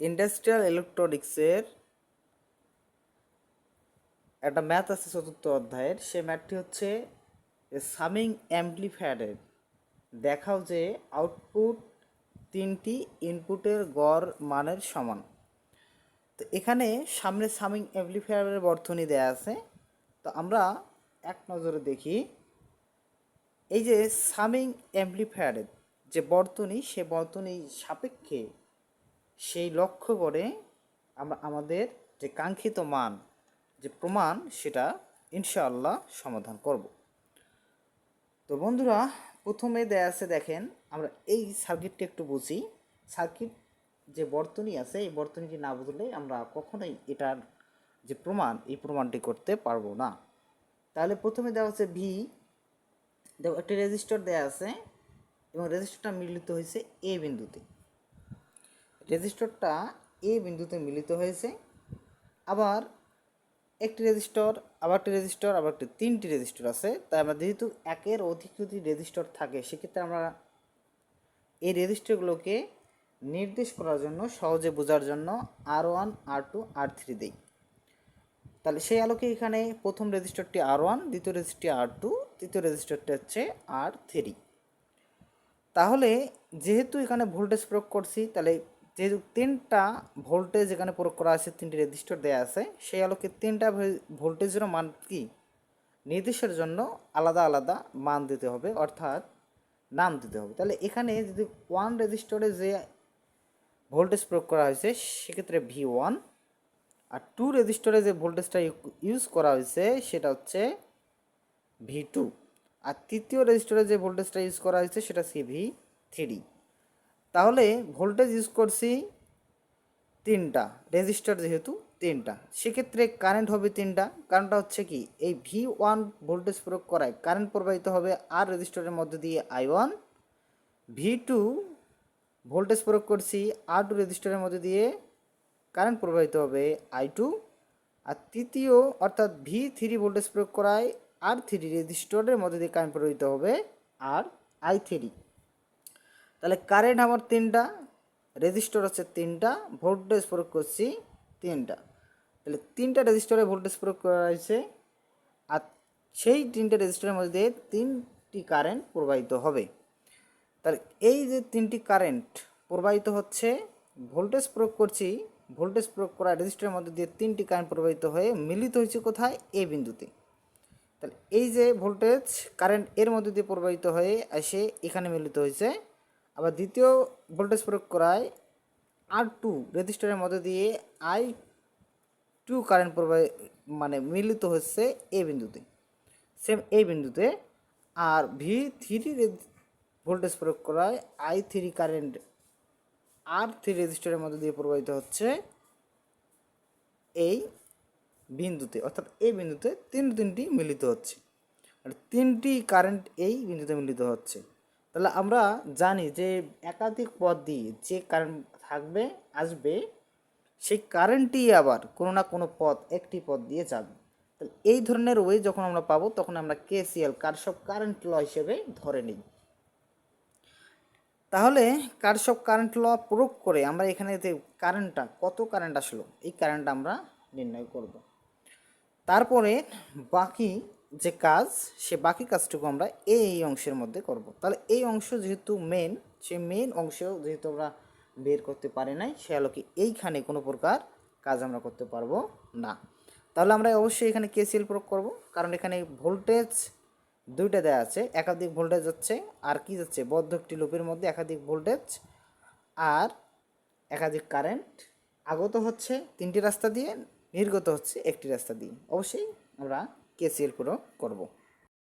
Industrial ইলেকট্রনিক্সের একটা math আছে চতুর্থ অধ্যায়ের। সেই ম্যাথটি হচ্ছে সামিং অ্যাম্প্লিফায়ারের দেখাও যে আউটপুট তিনটি ইনপুটের গড় মানের সমান। তো এখানে সামনে সামিং অ্যাম্প্লিফায়ারের বর্তনী দেয়া আছে। তো আমরা এক নজরে দেখি, এই যে সামিং অ্যাম্প্লিফায়ারের যে বর্তনী, সে বর্তনী সাপেক্ষে সেই লক্ষ্য করে আমরা আমাদের যে কাঙ্ক্ষিত মান, যে প্রমাণ, সেটা ইনশাআল্লাহ সমাধান করব। তো বন্ধুরা, প্রথমে দেয়া আছে, দেখেন আমরা এই সার্কিটটা একটু বুঝি। সার্কিট যে বর্তনী আছে, এই বর্তনীটি না বুঝলে আমরা কখনোই এটার যে প্রমাণ, এই প্রমাণটি করতে পারবো না। তাহলে প্রথমে দেওয়া হচ্ছে ভি, দেখো একটা রেজিস্টার দেয়া আছে এবং রেজিস্টারটা মিলিত হয়েছে এ বিন্দুতে। রেজিস্টারটা এ বিন্দুতে মিলিত হয়েছে। আবার একটি রেজিস্টর, আবার একটি রেজিস্টর, আবার একটি তিনটি রেজিস্টর আছে। তাই আমরা যেহেতু একের অধিক যদি রেজিস্টর থাকে, সেক্ষেত্রে আমরা এই রেজিস্টরগুলোকে নির্দেশ করার জন্য, সহজে বোঝার জন্য R1, R2, R3 দিই। তাহলে সেই আলোকে এখানে প্রথম রেজিস্টরটি R1, দ্বিতীয় রেজিস্টরটি R2, তৃতীয় রেজিস্টরটি হচ্ছে R3। তাহলে যেহেতু এখানে ভোল্টেজ প্রয়োগ করছি, তাহলে যেহেতু তিনটা ভোল্টেজ এখানে প্রয়োগ করা আছে, তিনটি রেজিস্টর দেওয়া আছে, সেই আলোকে তিনটা ভোল্টেজের মান কি নির্দেশের জন্য আলাদা আলাদা মান দিতে হবে, অর্থাৎ নাম দিতে হবে। তাহলে এখানে যদি ওয়ান রেজিস্টরে যে ভোল্টেজ প্রয়োগ করা হয়েছে, সেক্ষেত্রে V1, আর টু রেজিস্টরে যে ভোল্টেজটা ইউজ করা হয়েছে, সেটা হচ্ছে V2, আর তৃতীয় রেজিস্টরে যে ভোল্টেজটা ইউজ করা হয়েছে, সেটা CV3। তাহলে ভোল্টেজ ইউজ করছি তিনটা, রেজিস্টার যেহেতু তিনটা, সেক্ষেত্রে কারেন্ট হবে তিনটা। কারণটা হচ্ছে কি, এই V1 ভোল্টেজ প্রয়োগ করায় কারেন্ট প্রবাহিত হবে আর রেজিস্টারের মধ্যে দিয়ে I1। V2 ভোল্টেজ প্রয়োগ করছি R2 রেজিস্টারের মধ্যে দিয়ে, কারেন্ট প্রবাহিত হবে I2। আর তৃতীয় অর্থাৎ V3 ভোল্টেজ প্রয়োগ করায় R3 রেজিস্টরের মধ্যে দিয়ে কারেন্ট প্রবাহিত হবে I3। তাহলে কারেন্ট আমার তিনটা, রেজিস্টর হচ্ছে তিনটা, ভোল্টেজ প্রয়োগ করছি তিনটা। তাহলে তিনটা রেজিস্টরে ভোল্টেজ প্রয়োগ করা হয়েছে, আর সেই তিনটে রেজিস্টরের মধ্যে দিয়ে তিনটি কারেন্ট প্রবাহিত হবে। তাহলে এই যে তিনটি কারেন্ট প্রবাহিত হচ্ছে, ভোল্টেজ প্রয়োগ করছি, ভোল্টেজ প্রয়োগ করা রেজিস্টরের মধ্যে দিয়ে তিনটি কারেন্ট প্রবাহিত হয়ে মিলিত হয়েছে কোথায়, এ বিন্দুতে। তাহলে এই যে ভোল্টেজ কারেন্ট এর মধ্যে দিয়ে প্রবাহিত হয়ে এসে এখানে মিলিত হয়েছে। আবার দ্বিতীয় ভোল্টেজ প্রয়োগ করায় R2 রেজিস্টারের মধ্যে দিয়ে I2 কারেন্ট মানে মিলিত হচ্ছে এ বিন্দুতে, সেম এই বিন্দুতে। আর V3 ভোল্টেজ প্রয়োগ করায় I3 কারেন্ট R3 রেজিস্টারের মধ্যে দিয়ে প্রবাহিত হচ্ছে এই বিন্দুতে, অর্থাৎ এই বিন্দুতে তিনটি মিলিত হচ্ছে, আর তিনটি কারেন্ট এই বিন্দুতে মিলিত হচ্ছে। তাহলে আমরা জানি যে একাধিক পথ দিয়ে যে কারেন্ট থাকবে, আসবে, সেই কারেন্টই আবার কোনো না কোনো পথ, একটি পথ দিয়ে যাবে। তাহলে এই ধরনের ওয়ে যখন আমরা পাবো, তখন আমরা KCL, কারশফ কারেন্ট ল হিসেবে ধরে নিই। তাহলে কারশফ কারেন্ট ল প্রয়োগ করে আমরা এখানে যে কারেন্টটা, কত কারেন্ট আসলো, এই কারেন্ট আমরা নির্ণয় করব। তারপরে বাকি যে কাজ, সে বাকি কাজটুকু আমরা এই অংশের মধ্যে করব। তাহলে এই অংশ যেহেতু মেন, সেই মেন অংশেও যেহেতু আমরা বের করতে পারি নাই, সে আলোকে এইখানে কোনো প্রকার কাজ আমরা করতে পারবো না। তাহলে আমরা অবশ্যই এখানে KCL প্রয়োগ করব, কারণ এখানে ভোল্টেজ দুইটা দেওয়া আছে, একাধিক ভোল্টেজ যাচ্ছে, আর কি যাচ্ছে, বদ্ধ একটি লুপের মধ্যে একাধিক ভোল্টেজ আর একাধিক কারেন্ট আগত হচ্ছে তিনটি রাস্তা দিয়ে, নির্গত হচ্ছে একটি রাস্তা দিয়ে। অবশ্যই আমরা KCL প্রয়োগ করব।